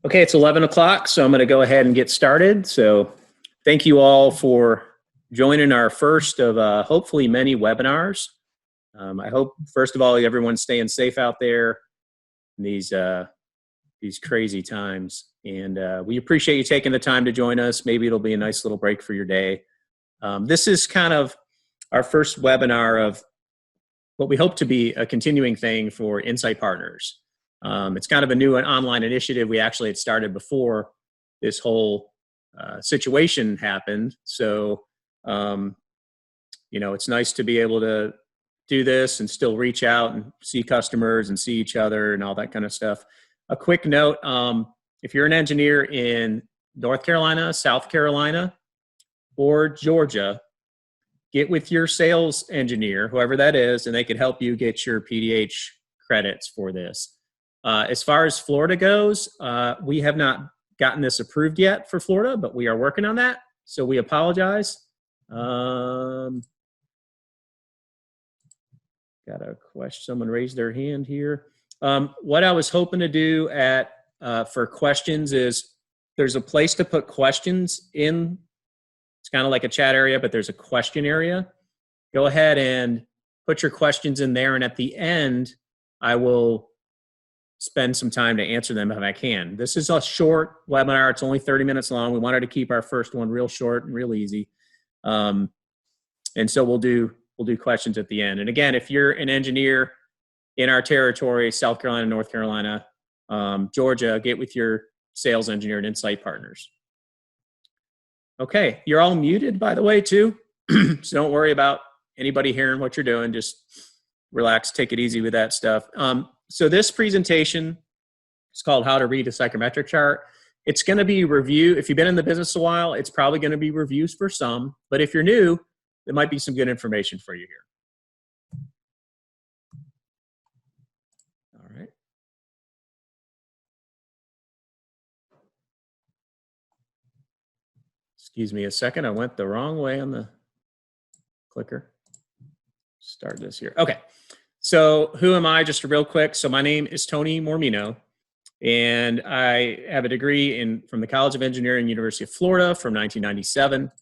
Okay, it's 11 o'clock, so I'm going to go ahead and get started. So thank you all for joining our first of hopefully many webinars. I hope, first of all, everyone's staying safe out there in these crazy times. And we appreciate you taking the time to join us. Maybe it'll be a nice little break for your day. This is kind of our first webinar of what we hope to be a continuing thing for Insight Partners. It's kind of a new online initiative. We actually had started before this whole situation happened. So, it's nice to be able to do this and still reach out and see customers and see each other and all that kind of stuff. A quick note, if you're an engineer in North Carolina, South Carolina, or Georgia, get with your sales engineer, whoever that is, and they could help you get your PDH credits for this. As far as Florida goes, we have not gotten this approved yet for Florida, but we are working on that. So we apologize. Got a question. Someone raised their hand here. What I was hoping to do for questions is there's a place to put questions in. It's kind of like a chat area, but there's a question area. Go ahead and put your questions in there, and at the end, I will spend some time to answer them if I can. This is a short webinar. It's only 30 minutes long. We wanted to keep our first one real short and real easy. And so we'll do questions at the end. And again, if you're an engineer in our territory, South Carolina, North Carolina, Georgia, get with your sales engineer and Insight Partners. Okay, you're all muted, by the way, too. So don't worry about anybody hearing what you're doing. Just relax, take it easy with that stuff. So this presentation is called How to Read a Psychrometric Chart. It's going to be review. If you've been in the business a while, it's probably going to be reviews for some. But if you're new, there might be some good information for you here. All right. Excuse me a second. I went the wrong way on the clicker. Start this here. Okay. So who am I? Just real quick. So my name is Tony Mormino, and I have a degree from the College of Engineering, University of Florida from 1997.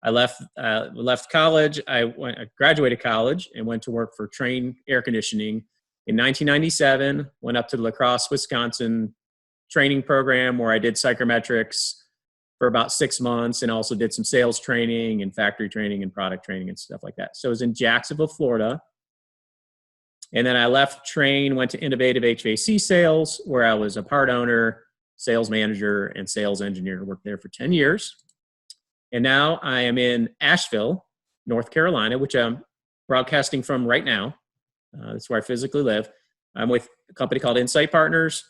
I left college. I graduated college and went to work for Trane Air Conditioning in 1997. Went up to the La Crosse, Wisconsin training program where I did psychrometrics for about 6 months and also did some sales training and factory training and product training and stuff like that. So I was in Jacksonville, Florida. And then I left Trane, went to Innovative HVAC Sales, where I was a part owner, sales manager, and sales engineer. Worked there for 10 years. And now I am in Asheville, North Carolina, which I'm broadcasting from right now. That's where I physically live. I'm with a company called Insight Partners,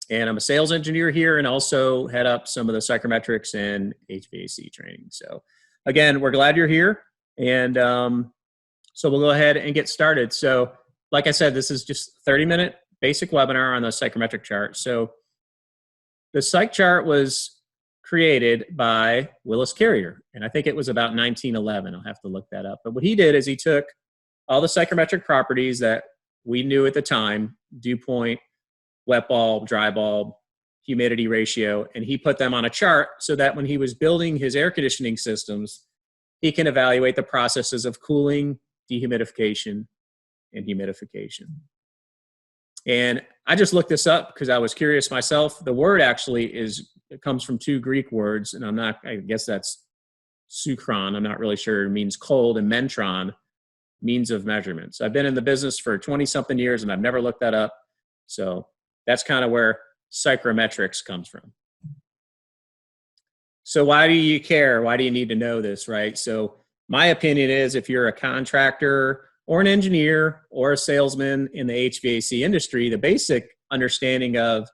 and I'm a sales engineer here and also head up some of the psychrometrics and HVAC training. So again, we're glad you're here. And so we'll go ahead and get started. So like I said, this is just a 30-minute basic webinar on the psychrometric chart. So the psych chart was created by Willis Carrier, and I think it was about 1911. I'll have to look that up. But what he did is he took all the psychrometric properties that we knew at the time, dew point, wet bulb, dry bulb, humidity ratio, and he put them on a chart so that when he was building his air conditioning systems, he can evaluate the processes of cooling, dehumidification, and humidification. And I just looked this up because I was curious myself. The word actually it comes from two Greek words, and I guess that's suchron, I'm not really sure, it means cold, and metron, means of measurements. I've been in the business for 20-something years, and I've never looked that up. So that's kind of where psychrometrics comes from. So why do you care? Why do you need to know this, right? So my opinion is if you're a contractor or an engineer or a salesman in the HVAC industry, the basic understanding of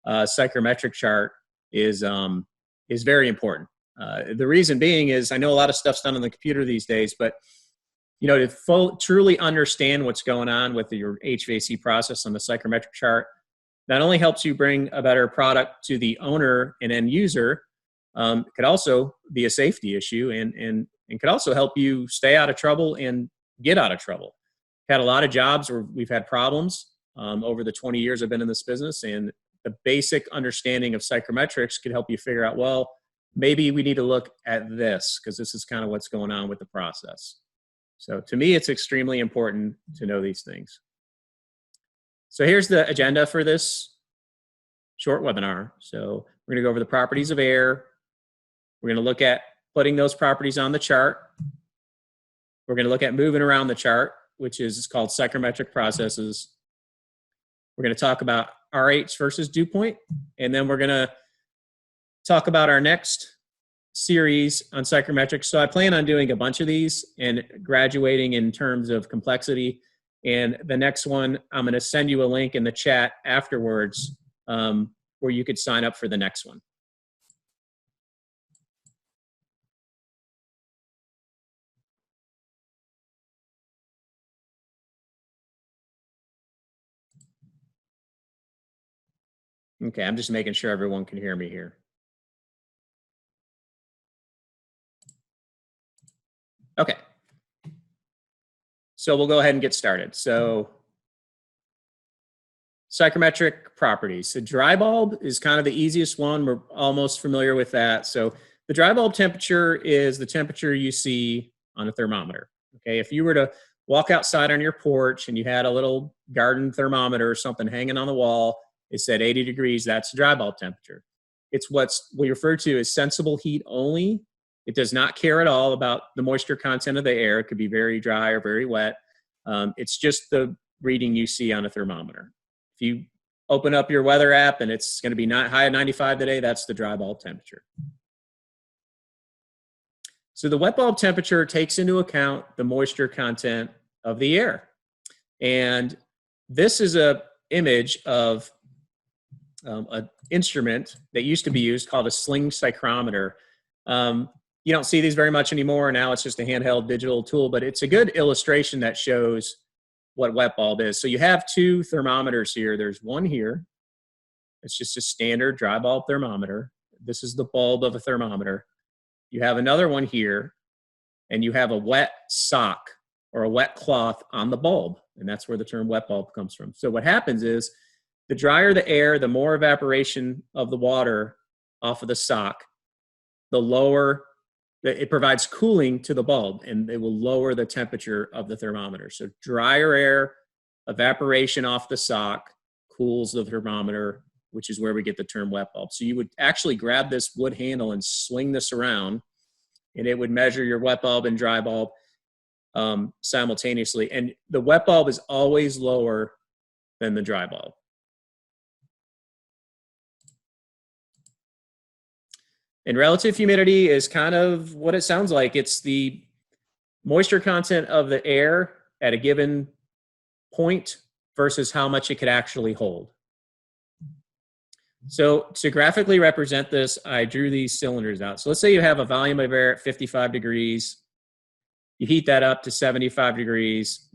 psychrometric chart is very important. The reason being is I know a lot of stuff's done on the computer these days, but to truly understand what's going on with your HVAC process on the psychrometric chart not only helps you bring a better product to the owner and end user, it could also be a safety issue and could also help you stay out of trouble and get out of trouble. Had a lot of jobs where we've had problems over the 20 years I've been in this business, and the basic understanding of psychrometrics could help you figure out, well, maybe we need to look at this because this is kind of what's going on with the process. So to me, it's extremely important to know these things. So here's the agenda for this short webinar. So we're going to go over the properties of air. We're going to look at putting those properties on the chart. We're going to look at moving around the chart, which is called Psychrometric Processes. We're going to talk about RH versus dew point, and then we're going to talk about our next series on psychrometrics. So I plan on doing a bunch of these and graduating in terms of complexity. And the next one, I'm going to send you a link in the chat afterwards where you could sign up for the next one. Okay, I'm just making sure everyone can hear me here. Okay. So we'll go ahead and get started. So psychrometric properties. So dry bulb is kind of the easiest one. We're almost familiar with that. So the dry bulb temperature is the temperature you see on a thermometer. Okay, if you were to walk outside on your porch and you had a little garden thermometer or something hanging on the wall, it said 80 degrees, that's dry bulb temperature. It's what's we refer to as sensible heat only. It does not care at all about the moisture content of the air. It could be very dry or very wet. It's just the reading you see on a thermometer. If you open up your weather app and it's going to be high at 95 today, that's the dry bulb temperature. So the wet bulb temperature takes into account the moisture content of the air. And this is an image of an instrument that used to be used called a sling psychrometer. You don't see these very much anymore. Now it's just a handheld digital tool, but it's a good illustration that shows what wet bulb is. So you have two thermometers here. There's one here. It's just a standard dry bulb thermometer. This is the bulb of a thermometer. You have another one here, and you have a wet sock or a wet cloth on the bulb, and that's where the term wet bulb comes from. So what happens is the drier the air, the more evaporation of the water off of the sock, the lower it provides cooling to the bulb, and it will lower the temperature of the thermometer. So drier air, evaporation off the sock, cools the thermometer, which is where we get the term wet bulb. So you would actually grab this wood handle and swing this around, and it would measure your wet bulb and dry bulb simultaneously. And the wet bulb is always lower than the dry bulb. And relative humidity is kind of what it sounds like. It's the moisture content of the air at a given point versus how much it could actually hold. So to graphically represent this, I drew these cylinders out. So let's say you have a volume of air at 55 degrees. You heat that up to 75 degrees.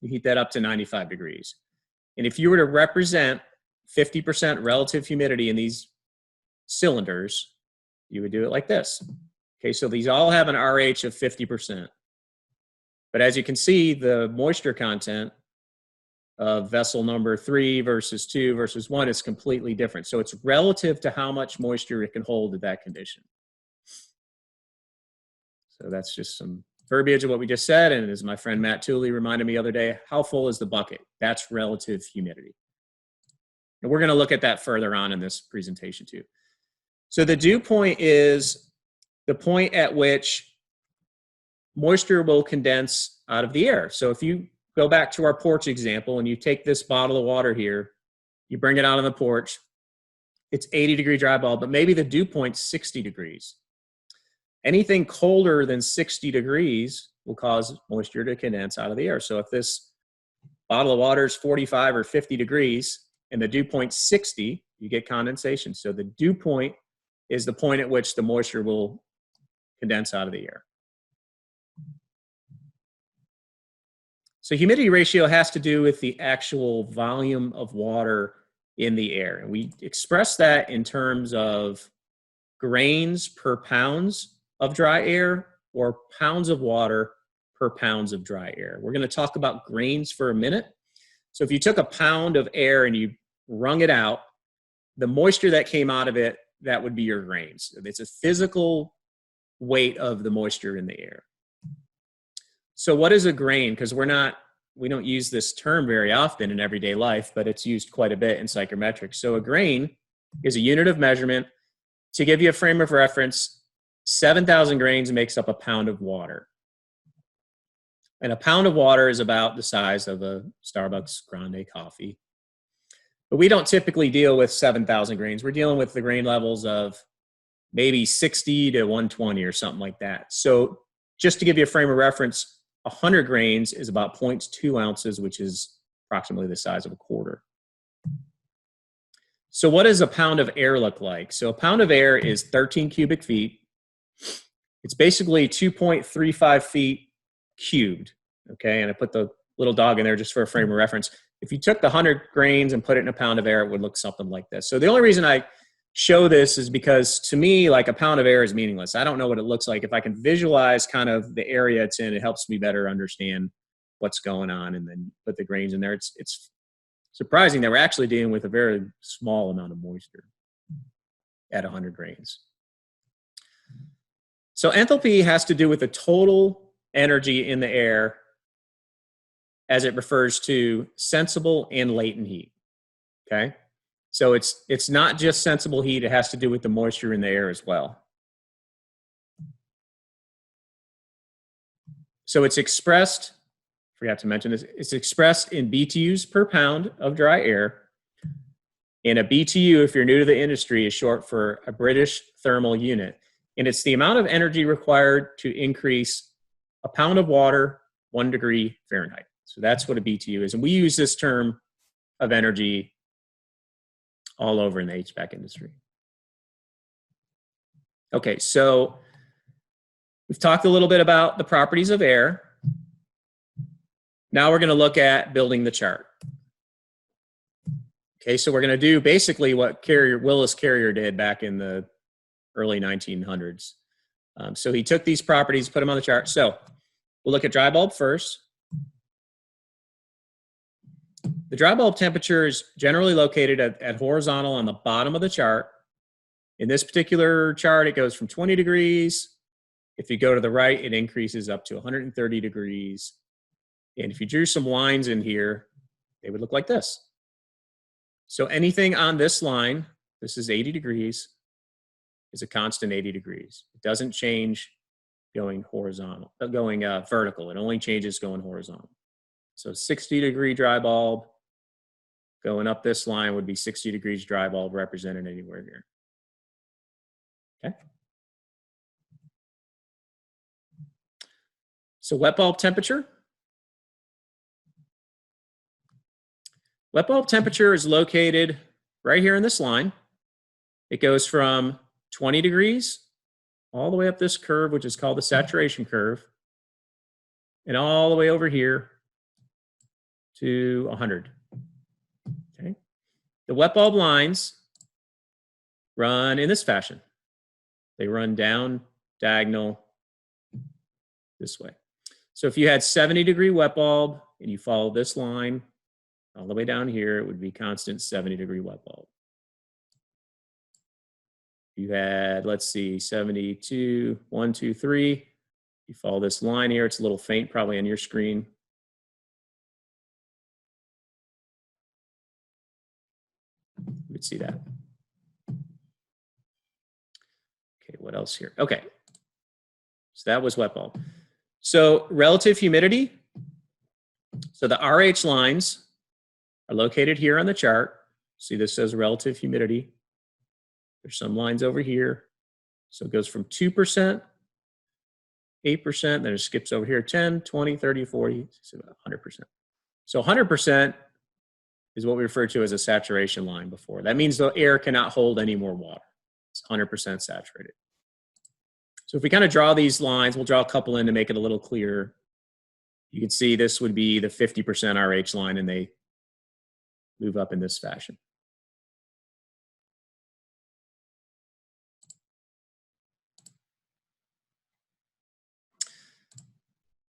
You heat that up to 95 degrees. And if you were to represent 50% relative humidity in these cylinders, you would do it like this. Okay, so these all have an RH of 50%. But as you can see, the moisture content of vessel number 3 versus 2 versus 1 is completely different. So it's relative to how much moisture it can hold at that condition. So that's just some verbiage of what we just said. And as my friend Matt Tooley reminded me the other day, how full is the bucket? That's relative humidity. And we're going to look at that further on in this presentation too. So the dew point is the point at which moisture will condense out of the air. So if you go back to our porch example and you take this bottle of water here, you bring it out on the porch, it's 80-degree dry bulb, but maybe the dew point's 60 degrees. Anything colder than 60 degrees will cause moisture to condense out of the air. So if this bottle of water is 45 or 50 degrees and the dew point's 60, you get condensation. So the dew point is the point at which the moisture will condense out of the air. So humidity ratio has to do with the actual volume of water in the air. And we express that in terms of grains per pounds of dry air or pounds of water per pounds of dry air. We're going to talk about grains for a minute. So if you took a pound of air and you wrung it out, the moisture that came out of it, that would be your grains. It's a physical weight of the moisture in the air. So what is a grain? Because we don't use this term very often in everyday life, but it's used quite a bit in psychrometrics. So a grain is a unit of measurement. To give you a frame of reference, 7,000 grains makes up a pound of water. And a pound of water is about the size of a Starbucks Grande coffee. But we don't typically deal with 7,000 grains. We're dealing with the grain levels of maybe 60 to 120 or something like that. So just to give you a frame of reference, 100 grains is about 0.2 ounces, which is approximately the size of a quarter. So what does a pound of air look like? So a pound of air is 13 cubic feet. It's basically 2.35 feet cubed, okay? And I put the little dog in there just for a frame of reference. If you took the 100 grains and put it in a pound of air, it would look something like this. So the only reason I show this is because to me, like, a pound of air is meaningless. I don't know what it looks like. If I can visualize kind of the area it's in, it helps me better understand what's going on and then put the grains in there. It's surprising that we're actually dealing with a very small amount of moisture at 100 grains. So enthalpy has to do with the total energy in the air as it refers to sensible and latent heat, okay? So it's not just sensible heat, it has to do with the moisture in the air as well. So it's expressed, forgot to mention this, it's expressed in BTUs per pound of dry air. And a BTU, if you're new to the industry, is short for a British thermal unit. And it's the amount of energy required to increase a pound of water 1 degree Fahrenheit. So that's what a BTU is. And we use this term of energy all over in the HVAC industry. Okay, so we've talked a little bit about the properties of air. Now we're going to look at building the chart. Okay, so we're going to do basically what Willis Carrier did back in the early 1900s. So he took these properties, put them on the chart. So we'll look at dry bulb first. The dry bulb temperature is generally located at horizontal on the bottom of the chart. In this particular chart, it goes from 20 degrees. If you go to the right, it increases up to 130 degrees. And if you drew some lines in here, they would look like this. So anything on this line, this is 80 degrees, is a constant 80 degrees. It doesn't change going horizontal, going vertical. It only changes going horizontal. So 60 degree dry bulb, going up this line would be 60 degrees dry bulb represented anywhere here. Okay. So wet bulb temperature. Wet bulb temperature is located right here in this line. It goes from 20 degrees all the way up this curve, which is called the saturation curve, and all the way over here to 100. Okay. The wet bulb lines run in this fashion. They run down diagonal this way. So if you had 70 degree wet bulb and you follow this line all the way down here, it would be constant 70 degree wet bulb. You had, let's see, 72, 1, 2, 3. You follow this line here. It's a little faint probably on your screen. You would see that. Okay, what else here? Okay, so that was wet bulb. So relative humidity. So the RH lines are located here on the chart. See, this says relative humidity. There's some lines over here. So it goes from 2%, 8%, then it skips over here, 10, 20, 30, 40, so 100%. So 100% is what we referred to as a saturation line before. That means the air cannot hold any more water. It's 100% saturated. So if we kind of draw these lines, we'll draw a couple in to make it a little clearer. You can see this would be the 50% RH line, and they move up in this fashion.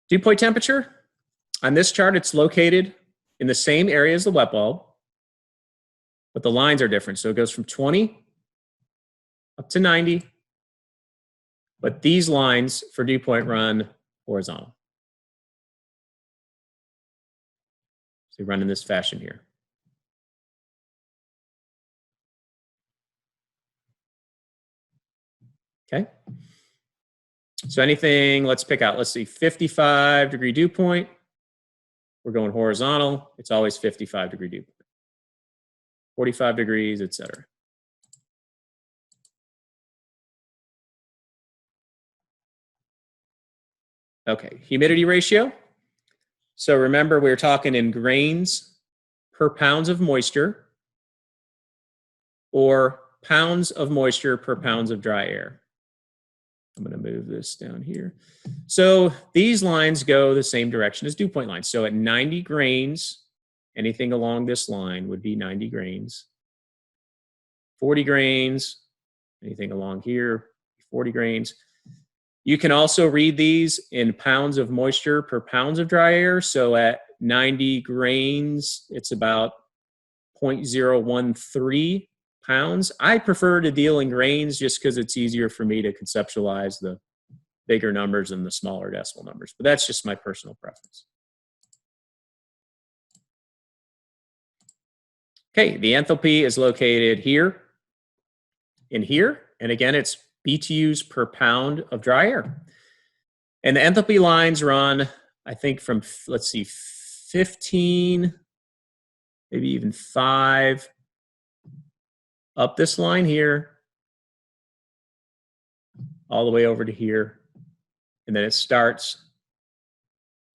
Dewpoint temperature. On this chart, it's located in the same area as the wet bulb. but the lines are different. So it goes from 20 up to 90, but these lines for dew point run horizontal. So they run in this fashion here. Okay. So anything, let's pick out, let's see, 55-degree dew point. We're going horizontal. It's always 55-degree dew point. 45 degrees, etc. Okay, humidity ratio. So remember, we're talking in grains per pounds of moisture or pounds of moisture per pounds of dry air. I'm going to move this down here. So these lines go the same direction as dew point lines. So at 90 grains, anything along this line would be 90 grains. 40 grains, anything along here, 40 grains. You can also read these in pounds of moisture per pounds of dry air. So at 90 grains, it's about 0.013 pounds. I prefer to deal in grains just because it's easier for me to conceptualize the bigger numbers and the smaller decimal numbers. But that's just my personal preference. Okay, the enthalpy is located here and here. And again, it's BTUs per pound of dry air. And the enthalpy lines run, I think, from, let's see, 15, maybe even 5, up this line here, all the way over to here. And then it starts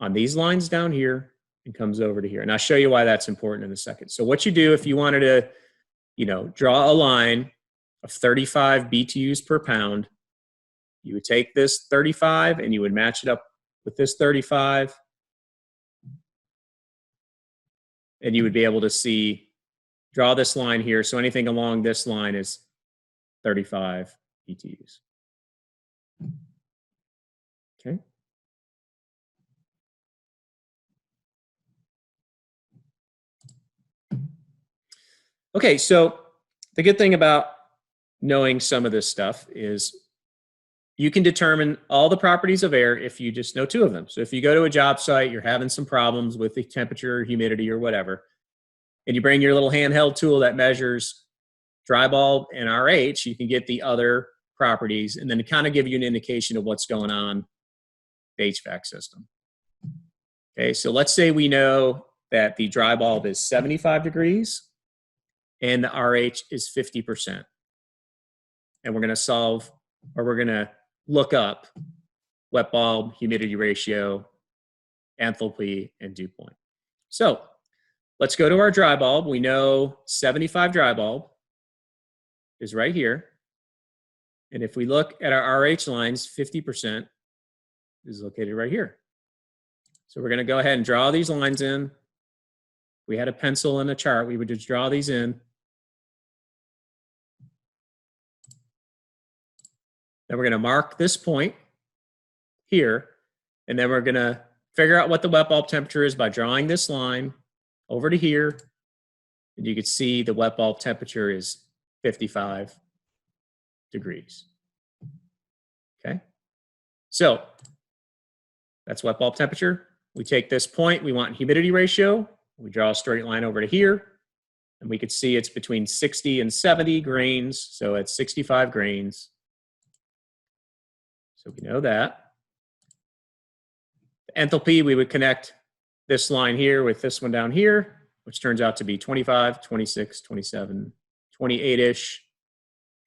on these lines down here and comes over to here. And I'll show you why that's important in a second. So what you do if you wanted to, draw a line of 35 BTUs per pound, you would take this 35 and you would match it up with this 35. And you would be able to draw this line here. So anything along this line is 35 BTUs. Okay. Okay, so the good thing about knowing some of this stuff is you can determine all the properties of air if you just know 2 of them. So if you go to a job site, you're having some problems with the temperature, humidity, or whatever, and you bring your little handheld tool that measures dry bulb and RH, you can get the other properties and then to kind of give you an indication of what's going on the HVAC system. Okay, so let's say we know that the dry bulb is 75 degrees and the RH is 50%. And we're going to look up wet bulb, humidity ratio, enthalpy, and dew point. So let's go to our dry bulb. We know 75 dry bulb is right here. And if we look at our RH lines, 50% is located right here. So we're going to go ahead and draw these lines in. If we had a pencil and a chart, we would just draw these in. Then we're going to mark this point here, and then we're going to figure out what the wet bulb temperature is by drawing this line over to here. And you can see the wet bulb temperature is 55 degrees. Okay, so that's wet bulb temperature. We take this point, we want humidity ratio. We draw a straight line over to here, and we could see it's between 60 and 70 grains, so it's 65 grains. So we know that. The enthalpy, we would connect this line here with this one down here, which turns out to be 25, 26, 27, 28-ish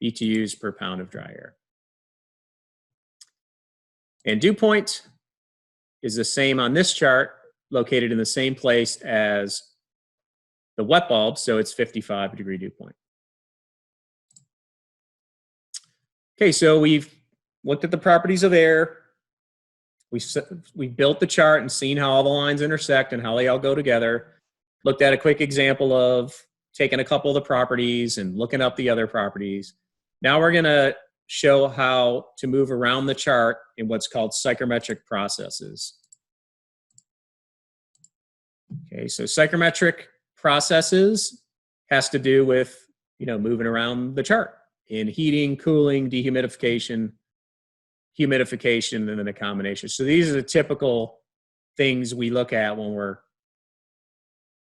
BTUs per pound of dry air. And dew point is the same on this chart, located in the same place as the wet bulb, so it's 55-degree dew point. Okay, so we've looked at the properties of air. We built the chart and seen how all the lines intersect and how they all go together. Looked at a quick example of taking a couple of the properties and looking up the other properties. Now we're going to show how to move around the chart in what's called psychrometric processes. Okay, so psychrometric processes has to do with, moving around the chart in heating, cooling, dehumidification, humidification, and then a combination. So these are the typical things we look at when we're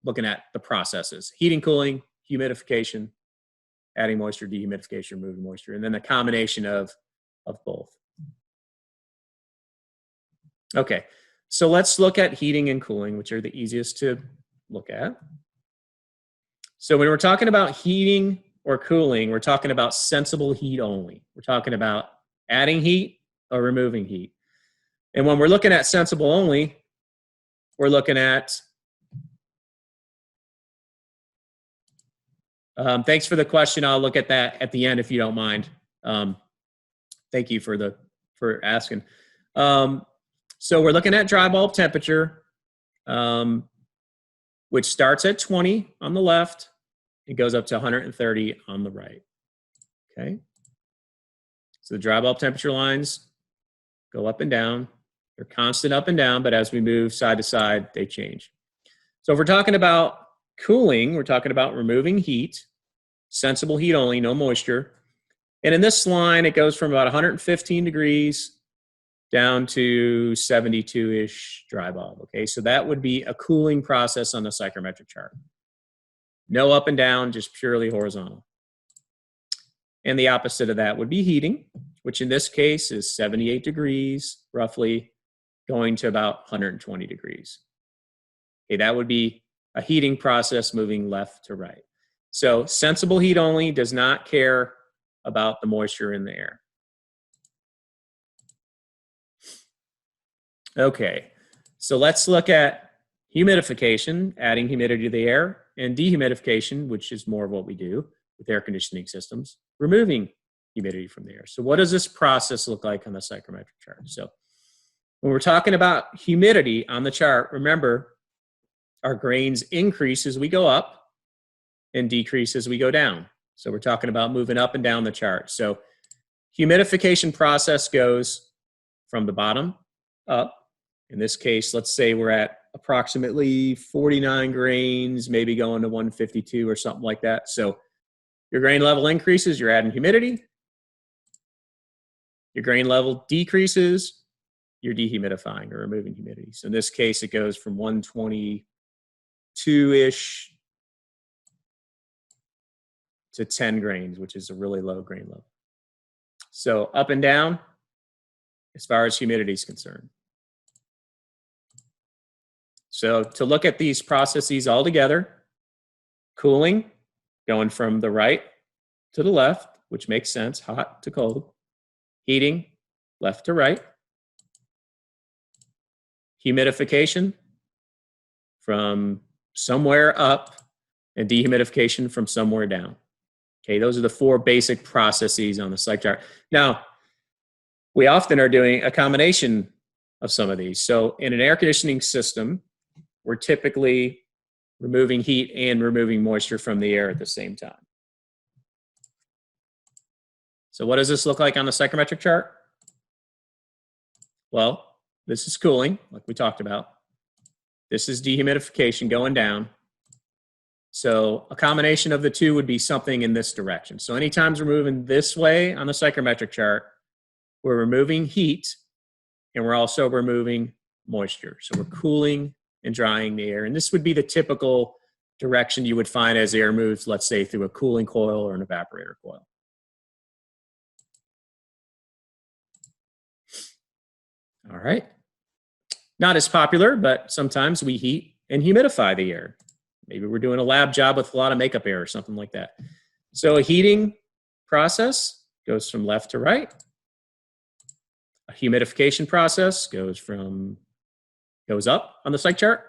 looking at the processes: heating, cooling, humidification, adding moisture, dehumidification, removing moisture, and then the combination of both. Okay, so let's look at heating and cooling, which are the easiest to look at. So when we're talking about heating or cooling, we're talking about sensible heat only. We're talking about adding heat or removing heat. And when we're looking at sensible only, we're looking at, thanks for the question. I'll look at that at the end if you don't mind. Thank you for asking. So we're looking at dry bulb temperature, which starts at 20 on the left. It goes up to 130 on the right. Okay. So the dry bulb temperature lines go up and down. They're constant up and down, but as we move side to side, they change. So if we're talking about cooling, we're talking about removing heat, sensible heat only, no moisture. And in this line, it goes from about 115 degrees down to 72-ish dry bulb. Okay, so that would be a cooling process on the psychrometric chart. No up and down, just purely horizontal. And the opposite of that would be heating, which in this case is 78 degrees, roughly, going to about 120 degrees. Okay, that would be a heating process moving left to right. So sensible heat only does not care about the moisture in the air. Okay, so let's look at humidification, adding humidity to the air, and dehumidification, which is more of what we do with air conditioning systems, removing humidity from the air. So what does this process look like on the psychrometric chart? So when we're talking about humidity on the chart, remember, our grains increase as we go up and decrease as we go down. So we're talking about moving up and down the chart. So humidification process goes from the bottom up. In this case, let's say we're at approximately 49 grains, maybe going to 152 or something like that. So your grain level increases, you're adding humidity. Your grain level decreases, you're dehumidifying or removing humidity. So in this case, it goes from 122-ish to 10 grains, which is a really low grain level. So up and down as far as humidity is concerned. So to look at these processes all together, cooling, going from the right to the left, which makes sense, hot to cold. Heating, left to right. Humidification, from somewhere up, and dehumidification from somewhere down. Okay, those are the four basic processes on the psych chart. Now, we often are doing a combination of some of these. So in an air conditioning system, we're typically removing heat and removing moisture from the air at the same time. So what does this look like on the psychrometric chart? Well, this is cooling, like we talked about. This is dehumidification going down. So a combination of the two would be something in this direction. So anytime we're moving this way on the psychrometric chart, we're removing heat and we're also removing moisture. So we're cooling and drying the air. And this would be the typical direction you would find as air moves, let's say, through a cooling coil or an evaporator coil. All right. Not as popular, but sometimes we heat and humidify the air. Maybe we're doing a lab job with a lot of makeup air or something like that. So a heating process goes from left to right. A humidification process goes up on the psych chart.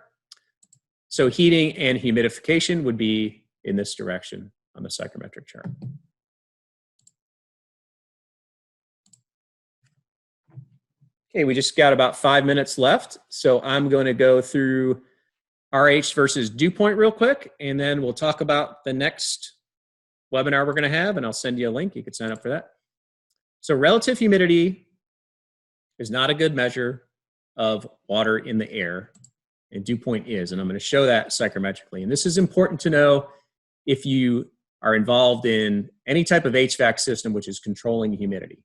So heating and humidification would be in this direction on the psychrometric chart. Okay, we just got about 5 minutes left. So I'm going to go through RH versus dew point real quick, and then we'll talk about the next webinar we're going to have, and I'll send you a link. You can sign up for that. So relative humidity is not a good measure of water in the air, and dew point is, and I'm going to show that psychrometrically. And this is important to know if you are involved in any type of HVAC system which is controlling humidity.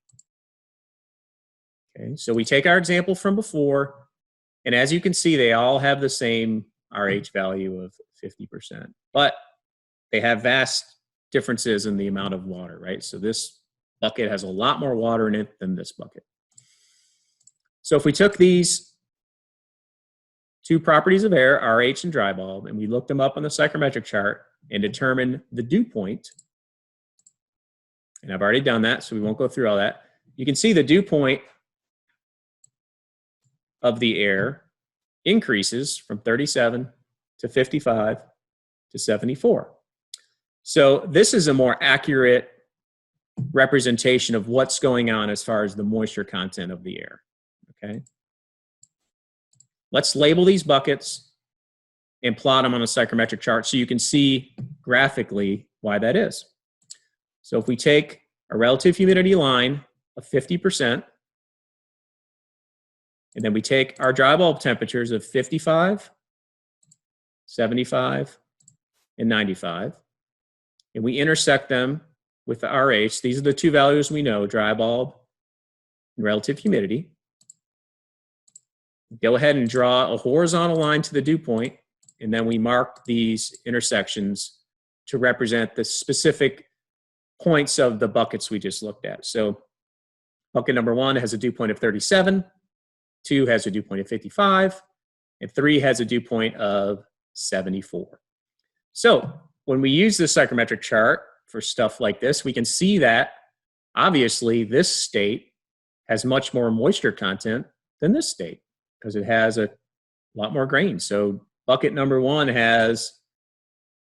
Okay, so we take our example from before, and as you can see, they all have the same RH value of 50%, but they have vast differences in the amount of water, right? So this bucket has a lot more water in it than this bucket. So if we took these two properties of air, RH and dry bulb, and we looked them up on the psychrometric chart and determined the dew point, and I've already done that, so we won't go through all that. You can see the dew point of the air increases from 37 to 55 to 74. So this is a more accurate representation of what's going on as far as the moisture content of the air, okay? Let's label these buckets and plot them on a psychrometric chart so you can see graphically why that is. So if we take a relative humidity line of 50%, and then we take our dry bulb temperatures of 55, 75, and 95, and we intersect them with the RH. These are the two values we know, dry bulb and relative humidity. Go ahead and draw a horizontal line to the dew point, and then we mark these intersections to represent the specific points of the buckets we just looked at. So bucket number 1 has a dew point of 37, 2 has a dew point of 55, and 3 has a dew point of 74. So when we use the psychrometric chart for stuff like this, we can see that obviously this state has much more moisture content than this state because it has a lot more grains. So bucket number 1 has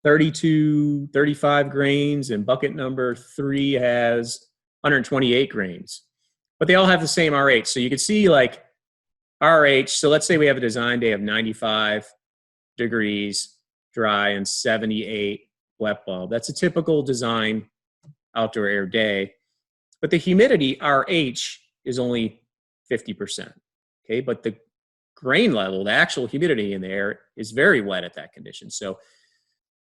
32, 35 grains, and bucket number 3 has 128 grains. But they all have the same RH. So you can see like RH, so let's say we have a design day of 95 degrees dry and 78 wet bulb. That's a typical design outdoor air day. But the humidity, RH, is only 50%. Okay, but the grain level, the actual humidity in the air, is very wet at that condition. So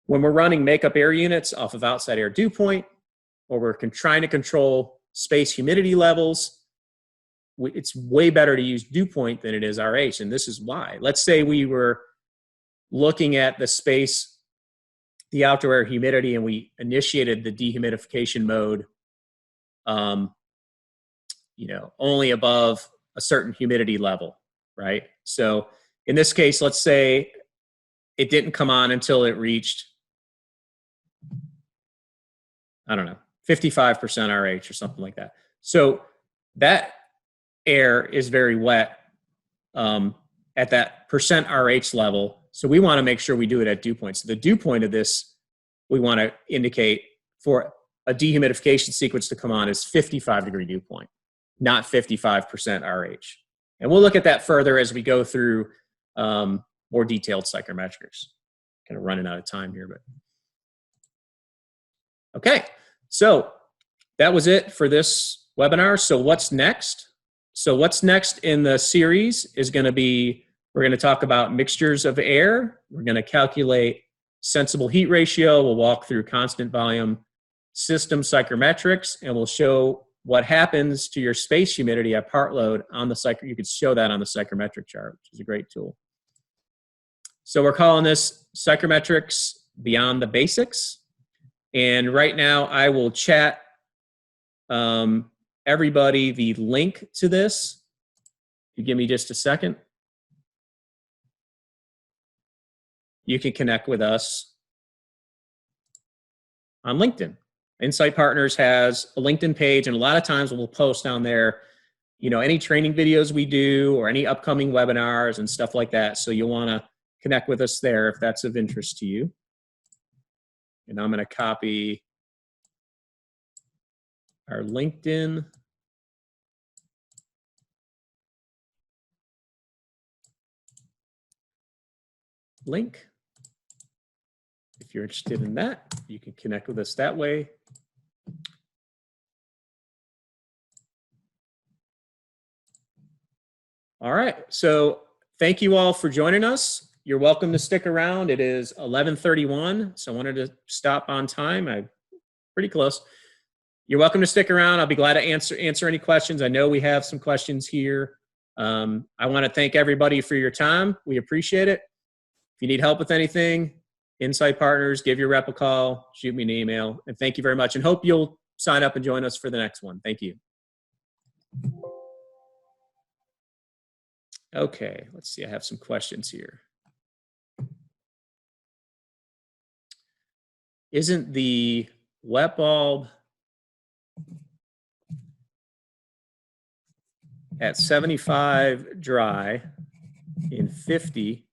when we're running makeup air units off of outside air dew point, or we're trying to control space humidity levels, it's way better to use dew point than it is RH, and this is why. Let's say we were looking at the space, the outdoor air humidity, and we initiated the dehumidification mode, only above a certain humidity level, right? So in this case, let's say it didn't come on until it reached, I don't know, 55% RH or something like that. So that air is very wet at that percent RH level. So we want to make sure we do it at dew point. So the dew point of this, we want to indicate for a dehumidification sequence to come on is 55 degree dew point, not 55% RH. And we'll look at that further as we go through more detailed psychrometrics. Kind of running out of time here, but. Okay, so that was it for this webinar. So what's next? So what's next in the series is going to be, we're going to talk about mixtures of air. We're going to calculate sensible heat ratio. We'll walk through constant volume system psychrometrics, and we'll show what happens to your space humidity at part load on the you could show that on the psychrometric chart, which is a great tool. So we're calling this Psychrometrics Beyond the Basics. And right now I will chat everybody the link to this. You give me just a second. You can connect with us on LinkedIn. Insight Partners has a LinkedIn page, and a lot of times we'll post down there, any training videos we do or any upcoming webinars and stuff like that. So you'll want to connect with us there if that's of interest to you. And I'm going to copy our LinkedIn link. If you're interested in that, you can connect with us that way. All right, so thank you all for joining us. you're welcome to stick around. It is 11:31, so I wanted to stop on time. I'm pretty close. You're welcome to stick around. I'll be glad to answer any questions. I know we have some questions here. I want to thank everybody for your time. We appreciate it. If you need help with anything, Insight Partners, give your rep a call, shoot me an email, and thank you very much, and hope you'll sign up and join us for the next one. Thank you. Okay, let's see. I have some questions here. Isn't the wet bulb at 75 dry in 50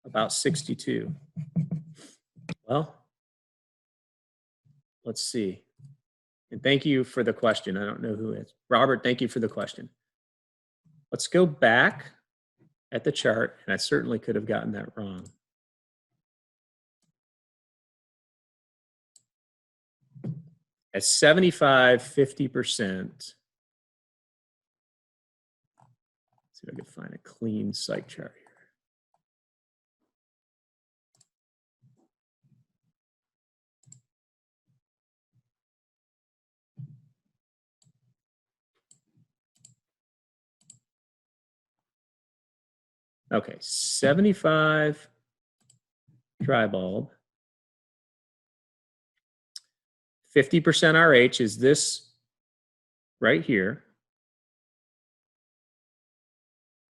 about 62? Well, let's see. And thank you for the question. I don't know who it is. Robert, thank you for the question. Let's go back at the chart, and I certainly could have gotten that wrong. At 75, 50%. Let's see if I can find a clean psych chart here. Okay, 75 dry bulb. 50% RH is this right here.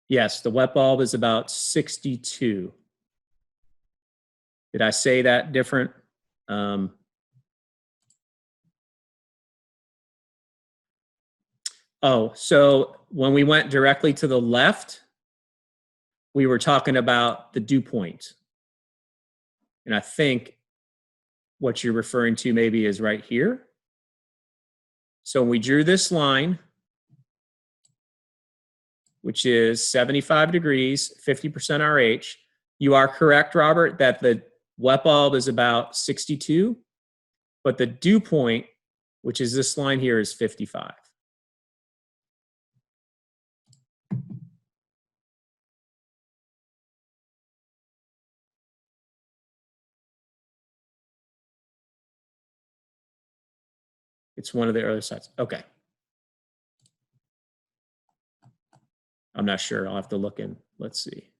Yes, the wet bulb is about 62. Did I say that different? Oh, so when we went directly to the left, we were talking about the dew point. And I think what you're referring to maybe is right here. So we drew this line, which is 75 degrees, 50% RH. You are correct, Robert, that the wet bulb is about 62, but the dew point, which is this line here, is 55. It's one of the earlier sites. Okay. I'm not sure. I'll have to look in. Let's see.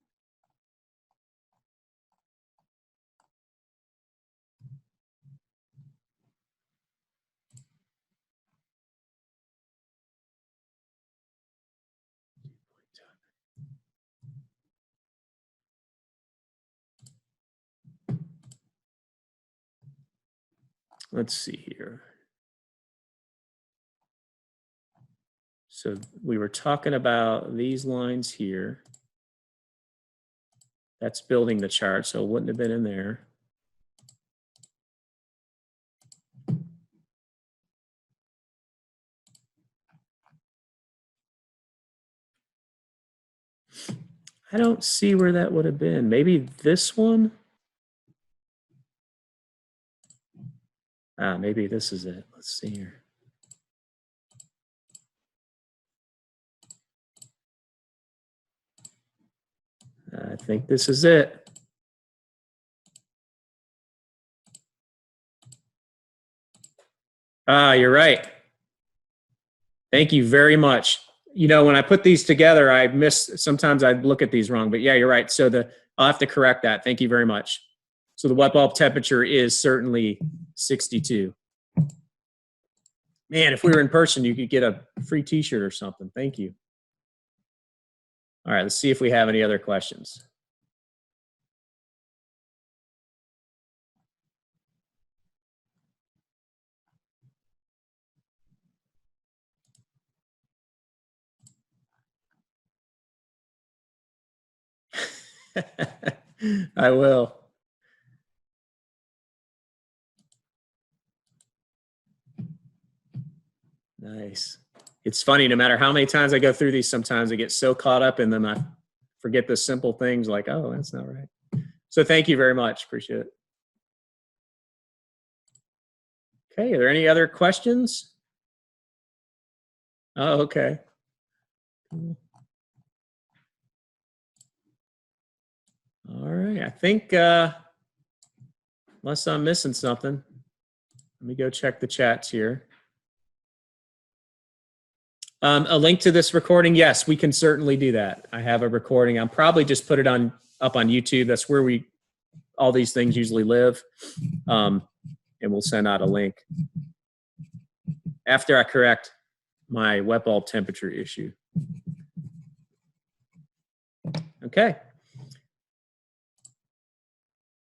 Let's see here. So we were talking about these lines here. That's building the chart, so it wouldn't have been in there. I don't see where that would have been. Maybe this one? Ah, maybe this is it. Let's see here. I think this is it. Ah, you're right. Thank you very much. You know, when I put these together, I miss, sometimes I look at these wrong, but yeah, you're right. So I'll have to correct that. Thank you very much. So the wet bulb temperature is certainly 62. Man, if we were in person, you could get a free t-shirt or something. Thank you. All right, let's see if we have any other questions. I will. Nice. It's funny, no matter how many times I go through these, sometimes I get so caught up in them, I forget the simple things like, oh, that's not right. So thank you very much. Appreciate it. Okay, are there any other questions? Oh, okay. All right, I think, unless I'm missing something, let me go check the chats here. A link to this recording, yes, we can certainly do that. I have a recording. I'll probably just put it up on YouTube. That's where all these things usually live. And we'll send out a link after I correct my wet bulb temperature issue. Okay.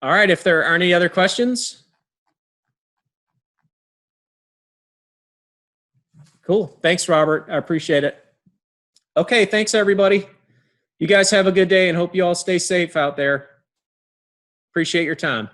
All right, if there are any other questions. Cool. Thanks, Robert. I appreciate it. Okay, thanks, everybody. You guys have a good day and hope you all stay safe out there. Appreciate your time.